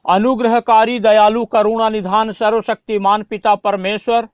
अनुग्रहकारी, दयालु, करुणा निधान, सर्वशक्तिमान पिता परमेश्वर,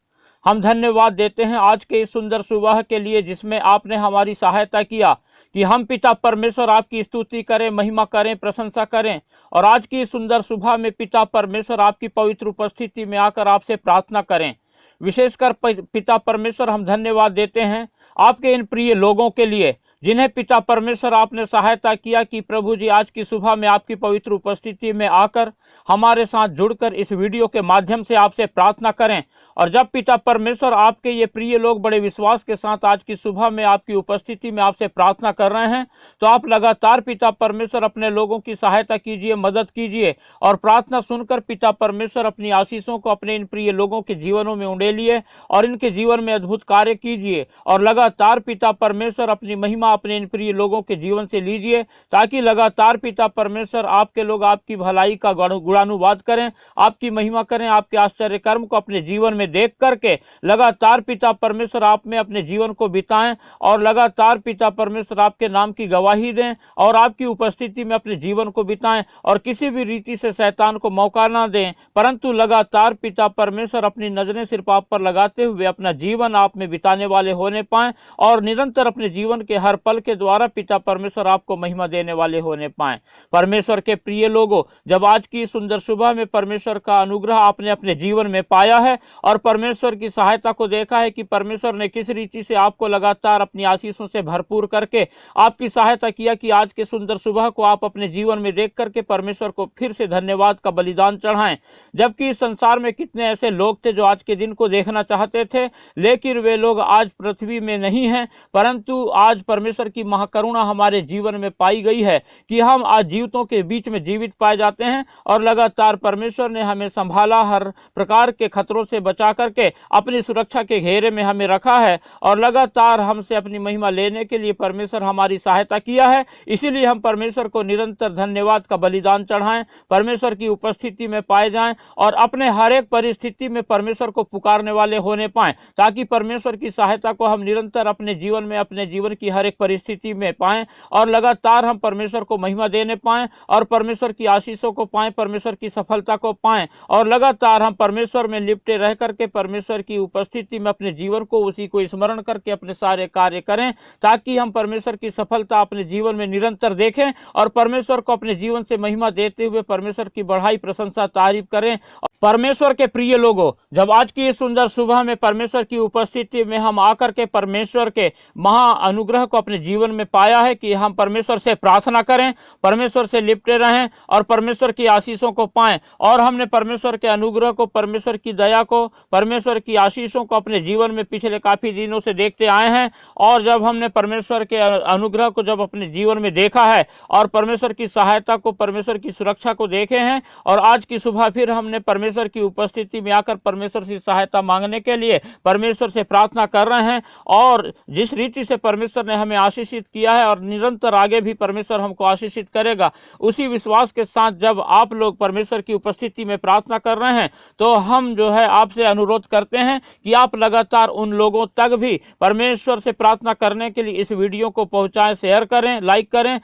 हम धन्यवाद देते हैं आज के इस सुंदर सुबह के लिए जिसमें आपने हमारी सहायता किया कि हम पिता परमेश्वर आपकी स्तुति करें, महिमा करें, प्रशंसा करें। और आज की इस सुंदर सुबह में पिता परमेश्वर आपकी पवित्र उपस्थिति में आकर आपसे प्रार्थना करें। विशेषकर पिता परमेश्वर हम धन्यवाद देते हैं आपके इन प्रिय लोगों के लिए जिन्हें पिता परमेश्वर आपने सहायता किया कि प्रभु जी आज की सुबह में आपकी पवित्र उपस्थिति में आकर हमारे साथ जुड़कर इस वीडियो के माध्यम से आपसे प्रार्थना करें। और जब पिता परमेश्वर आपके ये प्रिय लोग बड़े विश्वास के साथ आज की सुबह में आपकी उपस्थिति में आपसे प्रार्थना कर रहे हैं, तो आप लगातार पिता परमेश्वर अपने लोगों की सहायता कीजिए, मदद कीजिए और प्रार्थना सुनकर पिता परमेश्वर अपनी आशीषों को अपने इन प्रिय लोगों के जीवनों में उंडेलिए और इनके जीवन में अद्भुत कार्य कीजिए। और लगातार पिता परमेश्वर अपनी महिमा अपने इन प्रिय लोगों के जीवन से लीजिए, ताकि लगातार पिता परमेश्वर आपके लोग आपकी भलाई का गुणानुवाद करें, आपकी महिमा करें, आपके आश्चर्य कर्म को अपने जीवन में देख करके लगातार पिता परमेश्वर आप में अपने जीवन को बिताएं और लगातार पिता परमेश्वर आपके नाम की गवाही दें और आपकी उपस्थिति में अपने जीवन को बिताएं और किसी भी रीति से शैतान को मौका ना दें, परंतु लगातार पिता परमेश्वर अपनी नजरें सिर्फ आप पर लगाते हुए अपना जीवन आप में बिताने वाले होने पाएं और निरंतर अपने जीवन के हर पल के द्वारा पिता परमेश्वर आपको महिमा देने वाले होने पाएं। परमेश्वर के प्रिय लोगों, जब आज की सुंदर सुबह में परमेश्वर का अनुग्रह आपने अपने जीवन में पाया है और परमेश्वर की सहायता को देखा है कि परमेश्वर ने किस रीति से आपको लगातार अपनी आशीषों से भरपूर करके आपकी सहायता किया कि आज के सुंदर सुबह को आप अपने जीवन में देख करके परमेश्वर को फिर से धन्यवाद का बलिदान चढ़ाएं। जबकि इस संसार में कितने ऐसे लोग थे जो आज के दिन को देखना चाहते थे, लेकिन वे लोग आज पृथ्वी में नहीं हैं, परंतु आज परमेश्वर की महाकरुणा हमारे जीवन में पाई गई है कि हम आज जीवितों के बीच में जीवित पाए जाते हैं और लगातार परमेश्वर ने हमें संभाला, हर प्रकार के खतरों से बचा करके अपनी सुरक्षा के घेरे में हमें रखा है और लगातार हमसे अपनी महिमा लेने के लिए परमेश्वर हमारी सहायता किया है। इसीलिए हम परमेश्वर को निरंतर धन्यवाद का बलिदान चढ़ाएं, परमेश्वर की उपस्थिति में पाए जाएं और अपने हर एक परिस्थिति में परमेश्वर को पुकारने वाले होने पाएं, ताकि परमेश्वर की सहायता को हम निरंतर अपने जीवन में, अपने जीवन की हर एक परिस्थिति में पाएं और लगातार हम परमेश्वर को महिमा देने पाएं और परमेश्वर की आशीषों को पाएं, परमेश्वर की सफलता को पाएं और लगातार हम परमेश्वर में लिपटे रह करके परमेश्वर की उपस्थिति में अपने जीवन को, उसी को स्मरण करके अपने सारे कार्य करें, ताकि हम परमेश्वर की सफलता अपने जीवन में निरंतर देखें और परमेश्वर को अपने जीवन से महिमा देते हुए परमेश्वर की बढ़ाई, प्रशंसा, तारीफ करें। परमेश्वर के प्रिय लोगों, जब आज की इस सुंदर सुबह में परमेश्वर की उपस्थिति में हम आकर के परमेश्वर के महा अनुग्रह को अपने जीवन में पाया है कि हम परमेश्वर से प्रार्थना करें, परमेश्वर से लिपटे रहें और परमेश्वर की आशीषों को पाएं। और हमने परमेश्वर के अनुग्रह को, परमेश्वर की दया को, परमेश्वर की आशीषों को अपने जीवन में पिछले काफी दिनों से देखते आए हैं। और जब हमने परमेश्वर के अनुग्रह को जब अपने जीवन में देखा है और परमेश्वर की सहायता को, परमेश्वर की सुरक्षा को देखे हैं और आज की सुबह फिर हमने परमेश्वर की उपस्थिति में आकर परमेश्वर से सहायता मांगने के लिए परमेश्वर से प्रार्थना कर रहे हैं। और जिस रीति से परमेश्वर ने हमें आशीषित किया है और निरंतर आगे भी परमेश्वर हमको आशीषित करेगा, उसी विश्वास के साथ जब आप लोग परमेश्वर की उपस्थिति में प्रार्थना कर रहे हैं, तो हम जो है आपसे अनुरोध करते हैं कि आप लगातार उन लोगों तक भी परमेश्वर से प्रार्थना करने के लिए इस वीडियो को पहुंचाएं, शेयर करें, लाइक करें,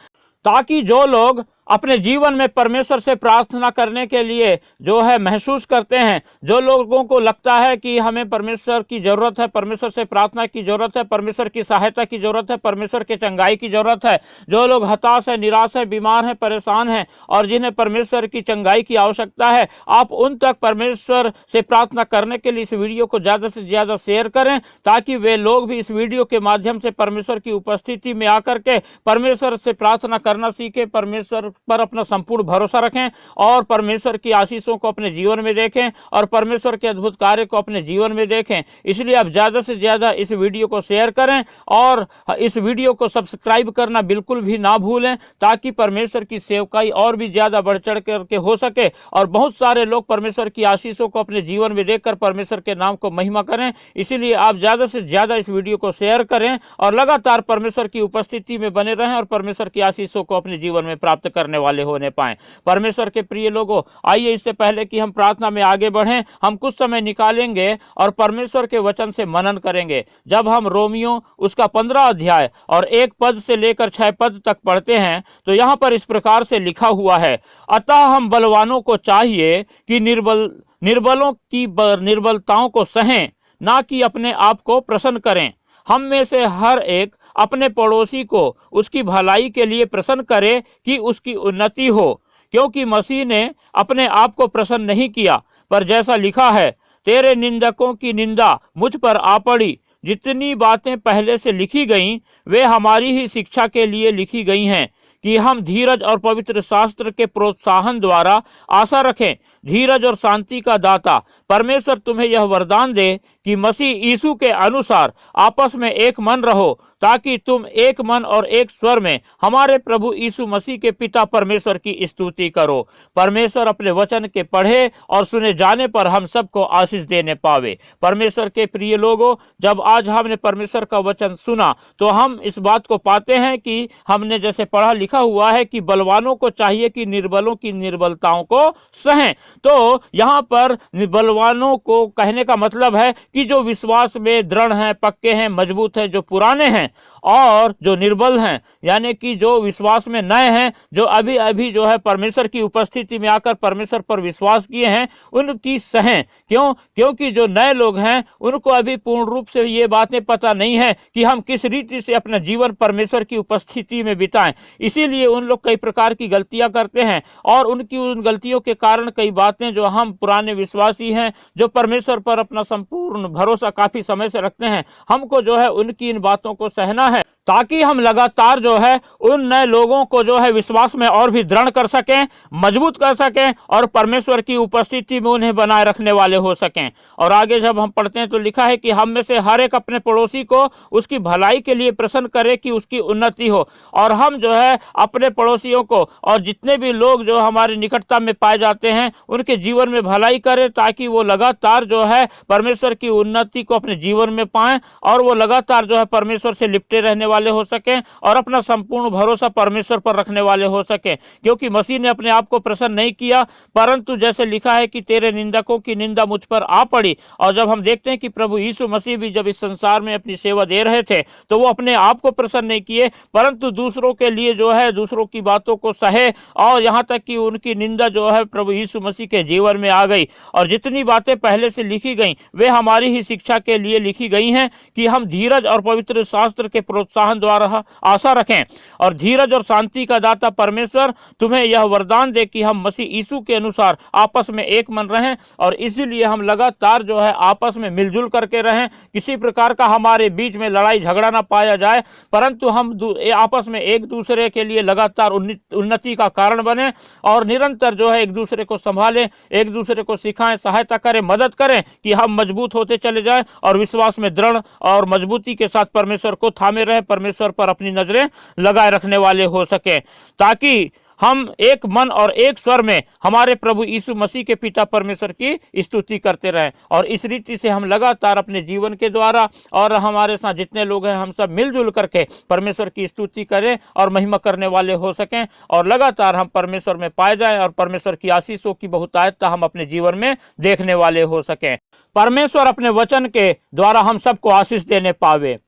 ताकि जो लोग अपने जीवन में परमेश्वर से प्रार्थना करने के लिए जो है महसूस करते हैं, जो लोगों को लगता है कि हमें परमेश्वर की ज़रूरत है, परमेश्वर से प्रार्थना की ज़रूरत है, परमेश्वर की सहायता की ज़रूरत है, परमेश्वर के चंगाई की ज़रूरत है, जो लोग हताश हैं, निराश हैं, बीमार हैं, परेशान हैं और जिन्हें परमेश्वर की चंगाई की आवश्यकता है, आप उन तक परमेश्वर से प्रार्थना करने के लिए इस वीडियो को ज़्यादा से ज़्यादा शेयर करें, ताकि वे लोग भी इस वीडियो के माध्यम से परमेश्वर की उपस्थिति में आकर के परमेश्वर से प्रार्थना करना सीखें, परमेश्वर पर अपना संपूर्ण भरोसा रखें और परमेश्वर की आशीषों को अपने जीवन में देखें और परमेश्वर के अद्भुत कार्य को अपने जीवन में देखें। इसलिए आप ज़्यादा से ज़्यादा इस वीडियो को शेयर करें और इस वीडियो को सब्सक्राइब करना बिल्कुल भी ना भूलें, ताकि परमेश्वर की सेवकाई और भी ज़्यादा बढ़ चढ़ करके हो सके और बहुत सारे लोग परमेश्वर की आशीषों को अपने जीवन में देखकर परमेश्वर के नाम को महिमा करें। इसीलिए आप ज़्यादा से ज़्यादा इस वीडियो को शेयर करें और लगातार परमेश्वर की उपस्थिति में बने रहें और परमेश्वर की आशीषों को अपने जीवन में प्राप्त करें। करने वाले होने पाएं। परमेश्वर के प्रिय लोगों, आइए इससे पहले कि हम प्रार्थना में आगे बढ़ें, हम कुछ समय निकालेंगे और परमेश्वर के वचन से मनन करेंगे। जब हम रोमियो उसका 15 अध्याय और 1 पद से लेकर 6 पद तक पढ़ते हैं तो यहाँ पर इस प्रकार से लिखा हुआ है, अतः हम बलवानों को चाहिए कि निर्बलों की निर्बलताओं को सहें, ना कि अपने आप को प्रसन्न करें। हम में से हर एक अपने पड़ोसी को उसकी भलाई के लिए प्रसन्न करे कि उसकी उन्नति हो, क्योंकि मसीह ने अपने आप को प्रसन्न नहीं किया, पर जैसा लिखा है, तेरे निंदकों की निंदा मुझ पर आ पड़ी। जितनी बातें पहले से लिखी गईं वे हमारी ही शिक्षा के लिए लिखी गई हैं, कि हम धीरज और पवित्र शास्त्र के प्रोत्साहन द्वारा आशा रखें। धीरज और शांति का दाता परमेश्वर तुम्हें यह वरदान दे कि मसीह यीशु के अनुसार आपस में एक मन रहो, ताकि तुम एक मन और एक स्वर में हमारे प्रभु यीशु मसीह के पिता परमेश्वर की स्तुति करो। परमेश्वर अपने वचन के पढ़े और सुने जाने पर हम सबको आशीष देने पावे। परमेश्वर के प्रिय लोगों, जब आज हमने परमेश्वर का वचन सुना तो हम इस बात को पाते हैं कि हमने जैसे पढ़ा लिखा हुआ है कि बलवानों को चाहिए कि निर्बलों की निर्बलताओं को सहें। तो यहाँ पर बलवानों को कहने का मतलब है कि जो विश्वास में दृढ़ हैं, पक्के हैं, मजबूत हैं, जो पुराने हैं, और जो निर्बल हैं यानी कि जो विश्वास में नए हैं, जो अभी अभी जो है परमेश्वर की उपस्थिति में आकर परमेश्वर पर विश्वास किए हैं, उनकी सहें। क्योंकि जो नए लोग हैं उनको अभी पूर्ण रूप से ये बातें पता नहीं है कि हम किस रीति से अपना जीवन परमेश्वर की उपस्थिति में बिताएं। इसीलिए उन लोग कई प्रकार की गलतियां करते हैं और उनकी उन गलतियों के कारण कई बातें जो हम पुराने विश्वासी हैं, जो परमेश्वर पर अपना संपूर्ण भरोसा काफी समय से रखते हैं, हमको जो है उनकी इन बातों को सहना है, ताकि हम लगातार जो है उन नए लोगों को जो है विश्वास में और भी दृढ़ कर सकें, मजबूत कर सकें और परमेश्वर की उपस्थिति में उन्हें बनाए रखने वाले हो सकें। और आगे जब हम पढ़ते हैं तो लिखा है कि हम में से हर एक अपने पड़ोसी को उसकी भलाई के लिए प्रसन्न करे कि उसकी उन्नति हो। और हम जो है अपने पड़ोसियों को और जितने भी लोग जो हमारे निकटता में पाए जाते हैं उनके जीवन में भलाई करें, ताकि वो लगातार जो है परमेश्वर की उन्नति को अपने जीवन में पाएं और वो लगातार जो है परमेश्वर से लिपटे रहने वाले हो सकें और अपना संपूर्ण भरोसा परमेश्वर पर रखने वाले हो सकें। क्योंकि मसीह ने अपने आप को प्रसन्न नहीं किया, परंतु जैसे लिखा है कि तेरे निंदकों की निंदा मुझ पर आ पड़ी। और जब हम देखते हैं कि प्रभु यीशु मसीह भी जब इस संसार में अपनी सेवा दे रहे थे तो वो अपने आप को प्रसन्न नहीं किए, परंतु दूसरों के लिए जो है दूसरों की बातों को सहे, और यहाँ तक कि उनकी निंदा जो है प्रभु यीशु मसीह के जीवन में आ गई। और जितनी बातें पहले से लिखी गई वे हमारी ही शिक्षा के लिए लिखी गई हैं, कि हम धीरज और पवित्र शास्त्र के प्रोत्साहन द्वारा आशा रखें। और धीरज और शांति का दाता परमेश्वर तुम्हें यह वरदान दे कि हम मसीह यीशु के अनुसार आपस में एक मन रहें, और इसीलिए हम लगातार जो है आपस में मिलजुल करके रहें। किसी प्रकार का हमारे बीच में लड़ाई झगड़ा ना पाया जाए, परंतु हम आपस में एक दूसरे के लिए लगातार उन्नति का कारण बने और निरंतर जो है एक दूसरे को संभालें, एक दूसरे को सिखाएं, सहायता करें, मदद करें कि हम मजबूत होते चले जाएं और विश्वास में दृढ़ और मजबूती के साथ परमेश्वर को थामे रहें, परमेश्वर पर अपनी नजरें लगाए रखने वाले हो सके, ताकि हम एक मन और एक स्वर में हमारे प्रभु यीशु मसीह के पिता परमेश्वर की स्तुति करते रहें। और इस रीति से हम लगातार अपने जीवन के द्वारा और हमारे साथ जितने लोग हैं हम सब मिलजुल करके परमेश्वर की स्तुति करें और महिमा करने वाले हो सकें, और लगातार हम परमेश्वर में पाए जाएं और परमेश्वर की आशीषों की बहुतायतता हम अपने जीवन में देखने वाले हो सकें। परमेश्वर अपने वचन के द्वारा हम सबको आशीष देने पावे।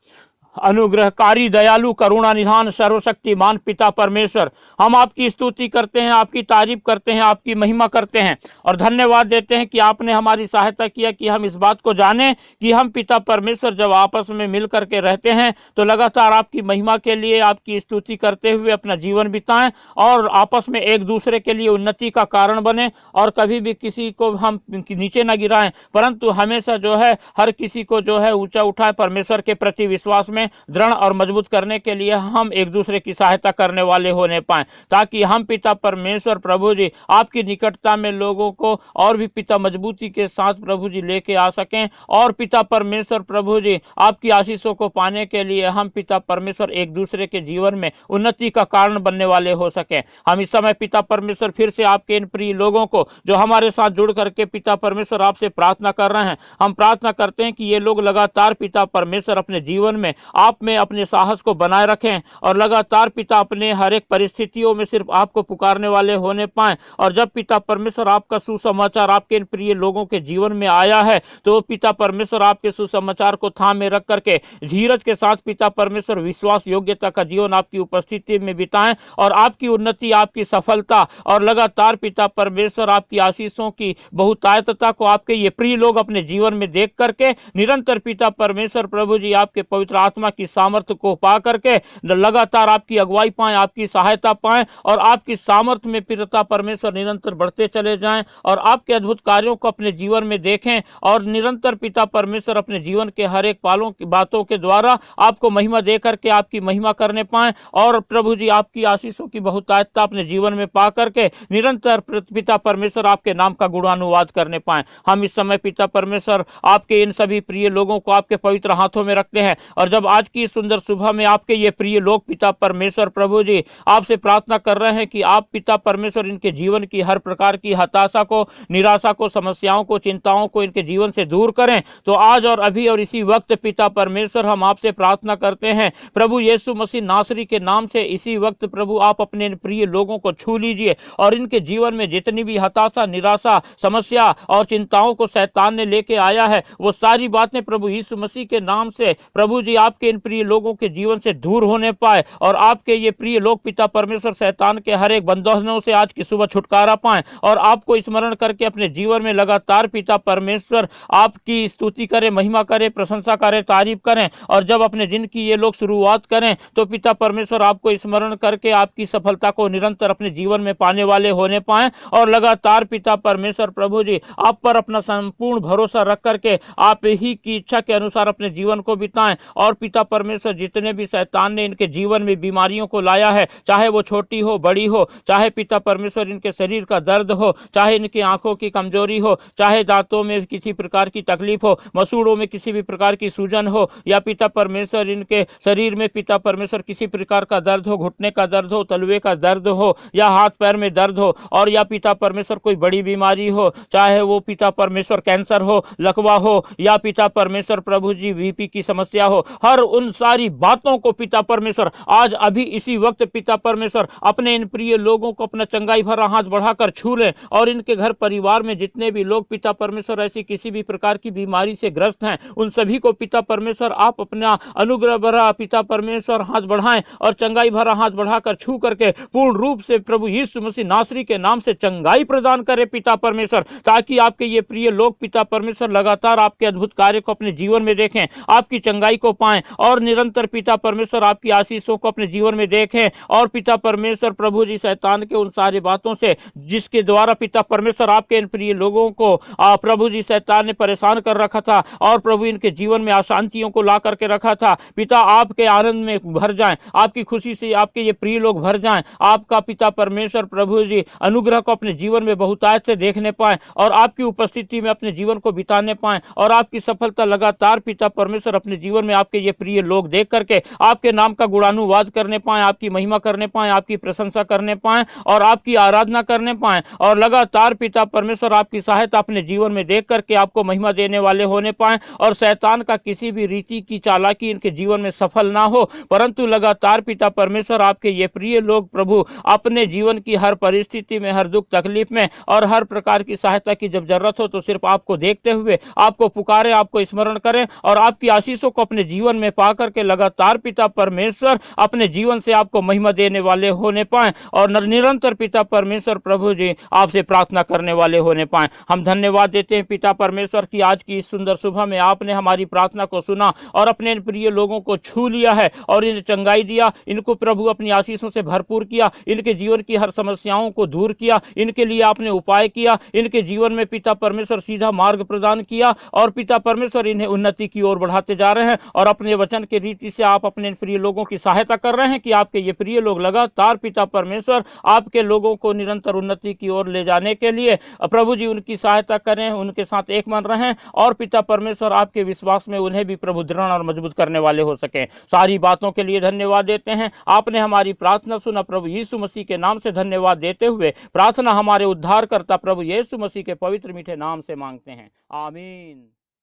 अनुग्रहकारी, दयालु, करुणा निधान, सर्वशक्तिमान पिता परमेश्वर, हम आपकी स्तुति करते हैं, आपकी तारीफ करते हैं, आपकी महिमा करते हैं और धन्यवाद देते हैं कि आपने हमारी सहायता किया कि हम इस बात को जानें कि हम पिता परमेश्वर जब आपस में मिल करके रहते हैं तो लगातार आपकी महिमा के लिए आपकी स्तुति करते हुए अपना जीवन बिताएं और आपस में एक दूसरे के लिए उन्नति का कारण बने, और कभी भी किसी को हम नीचे न गिराएं, परंतु हमेशा जो है हर किसी को जो है ऊंचा उठाए, परमेश्वर के प्रति विश्वास में दृढ़ और मजबूत करने के लिए हम एक दूसरे की सहायता करने वाले होने पाएं, ताकि हम पिता परमेश्वर प्रभु जी आपकी निकटता में लोगों को और भी पिता मजबूती के साथ प्रभु जी लेके आ सकें, और पिता परमेश्वर प्रभु जी आपकी आशीषों को पाने के लिए हम पिता परमेश्वर एक दूसरे के जीवन में उन्नति का कारण बनने वाले हो सकें। हम इस समय पिता परमेश्वर फिर से आपके इन प्रिय लोगों को जो हमारे साथ जुड़ करके पिता परमेश्वर आपसे प्रार्थना कर रहे हैं, हम प्रार्थना करते हैं कि ये लोग लगातार पिता परमेश्वर अपने जीवन में आप में अपने साहस को बनाए रखें और लगातार पिता अपने हर एक परिस्थितियों में सिर्फ आपको पुकारने वाले होने पाएं। और जब पिता परमेश्वर आपका सुसमाचार आपके इन प्रिय लोगों के जीवन में आया है तो पिता परमेश्वर आपके सुसमाचार को थामे रख करके धीरज के साथ पिता परमेश्वर विश्वास योग्यता का जीवन आपकी उपस्थिति में बिताएं और आपकी उन्नति, आपकी सफलता और लगातार पिता परमेश्वर आपकी आशीषों की बहुतायतता को आपके ये प्रिय लोग अपने जीवन में देख करके निरंतर पिता परमेश्वर प्रभु जी आपके पवित्र आत्मा की सामर्थ्य को पा करके लगातार आपकी अगुवाई पाएं, आपकी सहायता पाएं और आपकी सामर्थ्य में पिता परमेश्वर निरंतर बढ़ते चले जाएं और आपके अद्भुत कार्यों को अपने जीवन में देखें और निरंतर पिता परमेश्वर अपने जीवन के हर एक पालों की बातों के द्वारा आपको महिमा दे करके आपकी महिमा करने पाएं और प्रभु जी आपकी आशीषों की बहुतायतता अपने जीवन में पा करके निरंतर पिता परमेश्वर आपके नाम का गुणानुवाद करने पाएं। हम इस समय पिता परमेश्वर आपके इन सभी प्रिय लोगों को आपके पवित्र हाथों में रखते हैं और जब आज की सुंदर सुबह में आपके ये प्रिय लोग पिता परमेश्वर प्रभु जी आपसे प्रार्थना कर रहे हैं कि आप पिता परमेश्वर इनके जीवन की हर प्रकार की हताशा को, निराशा को, समस्याओं को, चिंताओं को इनके जीवन से दूर करें, तो आज और अभी और इसी वक्त पिता परमेश्वर हम आपसे प्रार्थना करते हैं प्रभु यीशु मसीह नासरी के नाम से इसी वक्त प्रभु आप अपने प्रिय लोगों को छू लीजिए और इनके जीवन में जितनी भी हताशा, निराशा, समस्या और चिंताओं को शैतान ने लेके आया है वो सारी बातें प्रभु यीशु मसीह के नाम से प्रभु जी आपके इन प्रिय लोगों के जीवन से दूर होने पाए और आपके ये प्रिय लोग पिता परमेश्वर शैतान के हर एक बंधनों से आज की सुबह छुटकारा पाएं और आपको स्मरण करके अपने जीवन में लगातार पिता परमेश्वर आपकी स्तुति करें, महिमा करें, प्रशंसा करें, तारीफ करें और जब अपने दिन की ये लोग शुरुआत करें तो पिता परमेश्वर आपको स्मरण करके आपकी सफलता को निरंतर अपने जीवन में पाने वाले होने पाएं और लगातार पिता परमेश्वर प्रभु जी आप पर अपना संपूर्ण भरोसा रख करके आप ही की इच्छा के अनुसार अपने जीवन को बिताएं और पिता परमेश्वर जितने भी शैतान ने इनके जीवन में बीमारियों को लाया है, चाहे वो छोटी हो, बड़ी हो, चाहे पिता परमेश्वर इनके शरीर का दर्द हो, चाहे इनकी आंखों की कमजोरी हो, चाहे दांतों में किसी प्रकार की तकलीफ हो, मसूड़ों में किसी भी प्रकार की सूजन हो या पिता परमेश्वर इनके शरीर में पिता परमेश्वर किसी प्रकार का दर्द हो, घुटने का दर्द हो, तलवे का दर्द हो या हाथ पैर में दर्द हो और या पिता परमेश्वर कोई बड़ी बीमारी हो, चाहे वो पिता परमेश्वर कैंसर हो, लकवा हो या पिता परमेश्वर प्रभु जी बीपी की समस्या हो, हर उन सारी बातों को पिता परमेश्वर आज अभी इसी वक्त पिता परमेश्वर अपने इन प्रिय लोगों को अपना चंगाई भरा हाथ बढ़ाकर छू लें और इनके घर परिवार में जितने भी लोग पिता परमेश्वर ऐसी किसी भी प्रकार की बीमारी से ग्रस्त हैं उन सभी को पिता परमेश्वर आप अपना अनुग्रह भरा पिता परमेश्वर हाथ बढ़ाएं और चंगाई भरा हाथ बढ़ाकर छू करके पूर्ण रूप से प्रभु यीशु मसीह नासरी के नाम से चंगाई प्रदान करे पिता परमेश्वर, ताकि आपके ये प्रिय लोग पिता परमेश्वर लगातार आपके अद्भुत कार्य को अपने जीवन में देखें, आपकी चंगाई को पाएं और निरंतर पिता परमेश्वर आपकी आशीषों को अपने जीवन में देखें और पिता परमेश्वर प्रभु जी शैतान के उन सारी बातों से जिसके द्वारा पिता परमेश्वर आपके इन प्रिय लोगों को प्रभु जी शैतान ने परेशान कर रखा था और प्रभु इनके जीवन में अशांतियों को ला करके रखा था, पिता आपके आनंद में भर जाएं, आपकी खुशी से आपके ये प्रिय लोग भर जाएं, आपका पिता परमेश्वर प्रभु जी अनुग्रह को अपने जीवन में बहुतायत से देखने पाएं और आपकी उपस्थिति में अपने जीवन को बिताने पाएं और आपकी सफलता लगातार पिता परमेश्वर अपने जीवन में आपके ये प्रिय लोग देख करके आपके नाम का गुणानुवाद करने पाएं, आपकी महिमा करने पाएं, आपकी प्रशंसा करने पाएं और आपकी आराधना करने पाएं और लगातार पिता परमेश्वर आपकी सहायता अपने जीवन में देख करके आपको महिमा देने वाले होने पाएं और शैतान का किसी भी रीति की चालाकी इनके जीवन में सफल ना हो, परंतु लगातार पिता परमेश्वर आपके ये प्रिय लोग प्रभु अपने जीवन की हर परिस्थिति में, हर दुख तकलीफ में और हर प्रकार की सहायता की जब जरूरत हो तो सिर्फ आपको देखते हुए आपको पुकारें, आपको स्मरण करें और आपकी आशीषों को अपने जीवन में पा करके लगातार पिता परमेश्वर अपने जीवन से आपको महिमा देने वाले होने पाएं और निरंतर पिता परमेश्वर प्रभु जी आपसे प्रार्थना करने वाले होने पाएं। हम धन्यवाद देते हैं पिता परमेश्वर की आज की इस सुंदर सुबह में आपने हमारी प्रार्थना को सुना और अपने प्रिय लोगों को छू लिया है और इन्हें चंगाई दिया, इनको प्रभु अपनी आशीषों से भरपूर किया, इनके जीवन की हर समस्याओं को दूर किया, इनके लिए आपने उपाय किया, इनके जीवन में पिता परमेश्वर सीधा मार्ग प्रदान किया और पिता परमेश्वर इन्हें उन्नति की ओर बढ़ाते जा रहे हैं और अपने वचन के रीति से आप अपने प्रिय लोगों की सहायता कर रहे हैं कि आपके ये प्रिय लोग लगातार पिता परमेश्वर आपके लोगों को निरंतर उन्नति की ओर ले जाने के लिए प्रभु जी उनकी सहायता करें, उनके साथ एक मन रहें और पिता परमेश्वर आपके विश्वास में उन्हें भी प्रभु दृढ़ और मजबूत करने वाले हो सके। सारी बातों के लिए धन्यवाद देते हैं, आपने हमारी प्रार्थना सुना, प्रभु यीशु मसीह के नाम से धन्यवाद देते हुए प्रार्थना हमारे उद्धारकर्ता प्रभु यीशु मसीह के पवित्र मीठे नाम से मांगते हैं, आमीन।